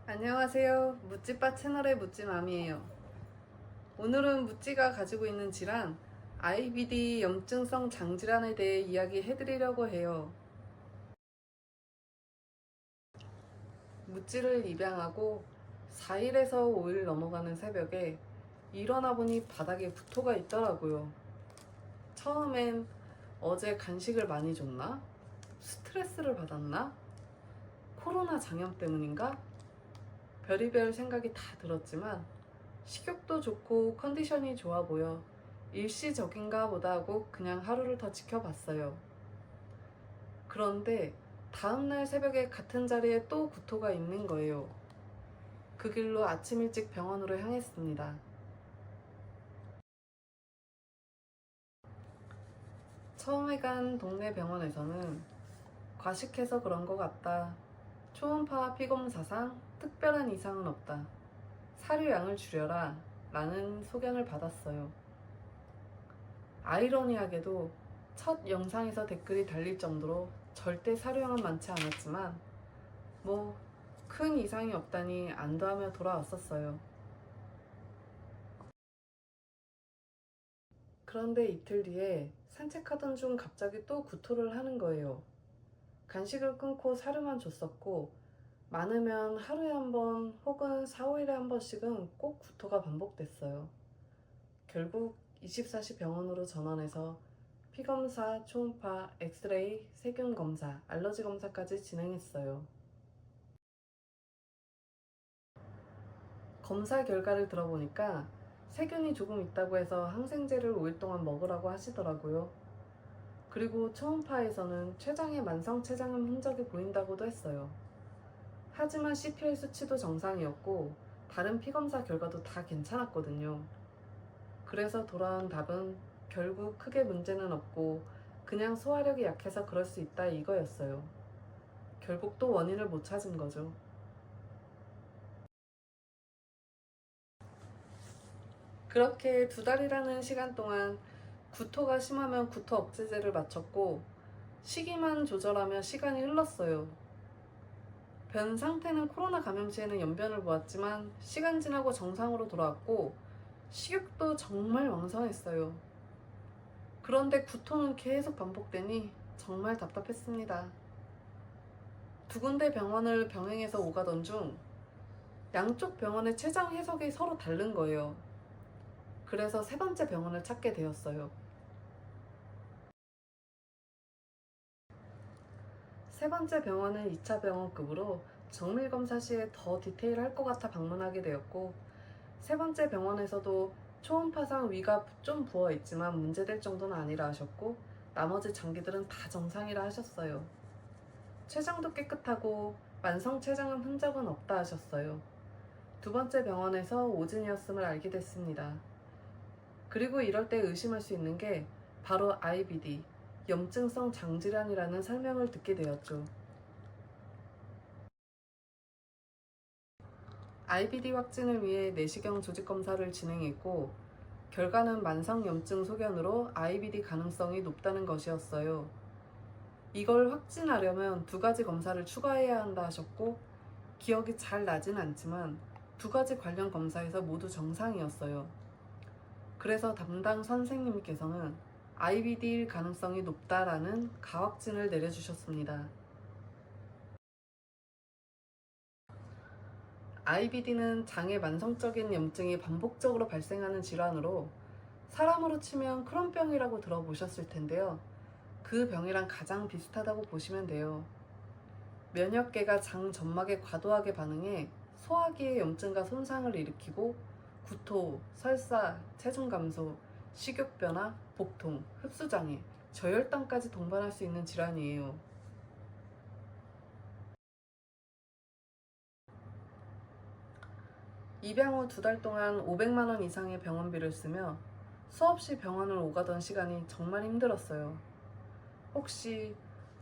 안녕하세요. 묻지빠 채널의 묻지맘이에요. 오늘은 묻지가 가지고 있는 질환, IBD 염증성 장질환에 대해 이야기해드리려고 해요. 묻지를 입양하고 4일에서 5일 넘어가는 새벽에 일어나 보니 바닥에 구토가 있더라고요. 처음엔 어제 간식을 많이 줬나? 스트레스를 받았나? 코로나 장염 때문인가? 별의별 생각이 다 들었지만 식욕도 좋고 컨디션이 좋아 보여 일시적인가 보다 하고 그냥 하루를 더 지켜봤어요. 그런데 다음날 새벽에 같은 자리에 또 구토가 있는 거예요. 그 길로 아침 일찍 병원으로 향했습니다. 처음에 간 동네 병원에서는 과식해서 그런 것 같다. 초음파 피검사상 특별한 이상은 없다. 사료양을 줄여라 라는 소견을 받았어요. 아이러니하게도 첫 영상에서 댓글이 달릴 정도로 절대 사료양은 많지 않았지만 큰 이상이 없다니 안도하며 돌아왔었어요. 그런데 이틀 뒤에 산책하던 중 갑자기 또 구토를 하는 거예요. 간식을 끊고 사료만 줬었고 많으면 하루에 한 번 혹은 4, 5일에 한 번씩은 꼭 구토가 반복됐어요. 결국 24시 병원으로 전원해서 피검사, 초음파, 엑스레이, 세균 검사, 알러지 검사까지 진행했어요. 검사 결과를 들어보니까 세균이 조금 있다고 해서 항생제를 5일 동안 먹으라고 하시더라고요. 그리고 초음파에서는 췌장에 만성 췌장암 흔적이 보인다고도 했어요. 하지만 CPL 수치도 정상이었고 다른 피검사 결과도 다 괜찮았거든요. 그래서 돌아온 답은 결국 크게 문제는 없고 그냥 소화력이 약해서 그럴 수 있다 이거였어요. 결국 또 원인을 못 찾은 거죠. 그렇게 2달이라는 시간 동안 구토가 심하면 구토 억제제를 맞췄고 시기만 조절하며 시간이 흘렀어요. 변 상태는 코로나 감염 시에는 연변을 보았지만 시간 지나고 정상으로 돌아왔고 식욕도 정말 왕성했어요. 그런데 구토는 계속 반복되니 정말 답답했습니다. 2군데 병원을 병행해서 오가던 중 양쪽 병원의 췌장 해석이 서로 다른 거예요. 그래서 3번째 병원을 찾게 되었어요. 3번째 병원은 2차 병원급으로 정밀검사 시에 더 디테일할 것 같아 방문하게 되었고 3번째 병원에서도 초음파상 위가 좀 부어있지만 문제될 정도는 아니라 하셨고 나머지 장기들은 다 정상이라 하셨어요. 췌장도 깨끗하고 만성 췌장암 흔적은 없다 하셨어요. 2번째 병원에서 오진이었음을 알게 됐습니다. 그리고 이럴 때 의심할 수 있는 게 바로 IBD, 염증성 장질환이라는 설명을 듣게 되었죠. IBD 확진을 위해 내시경 조직 검사를 진행했고 결과는 만성염증 소견으로 IBD 가능성이 높다는 것이었어요. 이걸 확진하려면 2가지 검사를 추가해야 한다 하셨고 기억이 잘 나진 않지만 2가지 관련 검사에서 모두 정상이었어요. 그래서 담당 선생님께서는 IBD일 가능성이 높다라는 가확진을 내려주셨습니다. IBD는 장의 만성적인 염증이 반복적으로 발생하는 질환으로 사람으로 치면 크론병이라고 들어보셨을 텐데요. 그 병이랑 가장 비슷하다고 보시면 돼요. 면역계가 장 점막에 과도하게 반응해 소화기의 염증과 손상을 일으키고 구토, 설사, 체중 감소, 식욕 변화, 복통, 흡수장애, 저혈당까지 동반할 수 있는 질환이에요. 입양 후 2달 동안 500만 원 이상의 병원비를 쓰며 수없이 병원을 오가던 시간이 정말 힘들었어요. 혹시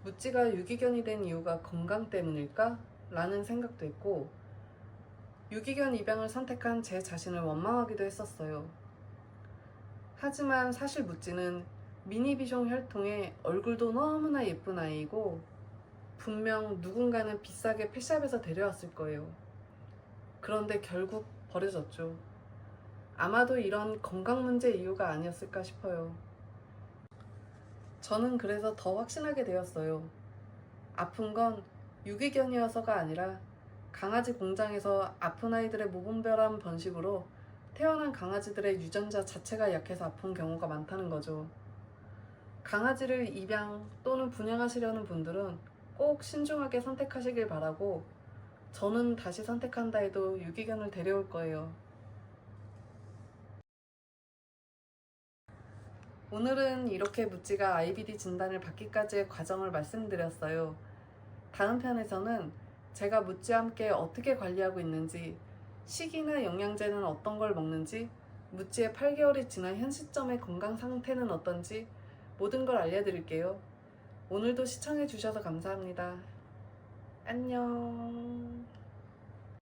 묻지가 유기견이 된 이유가 건강 때문일까? 라는 생각도 했고 유기견 입양을 선택한 제 자신을 원망하기도 했었어요. 하지만 사실 묻지는 미니비숑 혈통에 얼굴도 너무나 예쁜 아이이고 분명 누군가는 비싸게 펫샵에서 데려왔을 거예요. 그런데 결국 버려졌죠. 아마도 이런 건강 문제 이유가 아니었을까 싶어요. 저는 그래서 더 확신하게 되었어요. 아픈 건 유기견이어서가 아니라 강아지 공장에서 아픈 아이들의 무분별한 번식으로 태어난 강아지들의 유전자 자체가 약해서 아픈 경우가 많다는 거죠. 강아지를 입양 또는 분양하시려는 분들은 꼭 신중하게 선택하시길 바라고, 저는 다시 선택한다 해도 유기견을 데려올 거예요. 오늘은 이렇게 무찌가 IBD 진단을 받기까지의 과정을 말씀드렸어요. 다음 편에서는 제가 무찌와 함께 어떻게 관리하고 있는지, 식이나 영양제는 어떤 걸 먹는지, 무찌의 8개월이 지난 현 시점의 건강 상태는 어떤지 모든 걸 알려드릴게요. 오늘도 시청해주셔서 감사합니다. 안녕.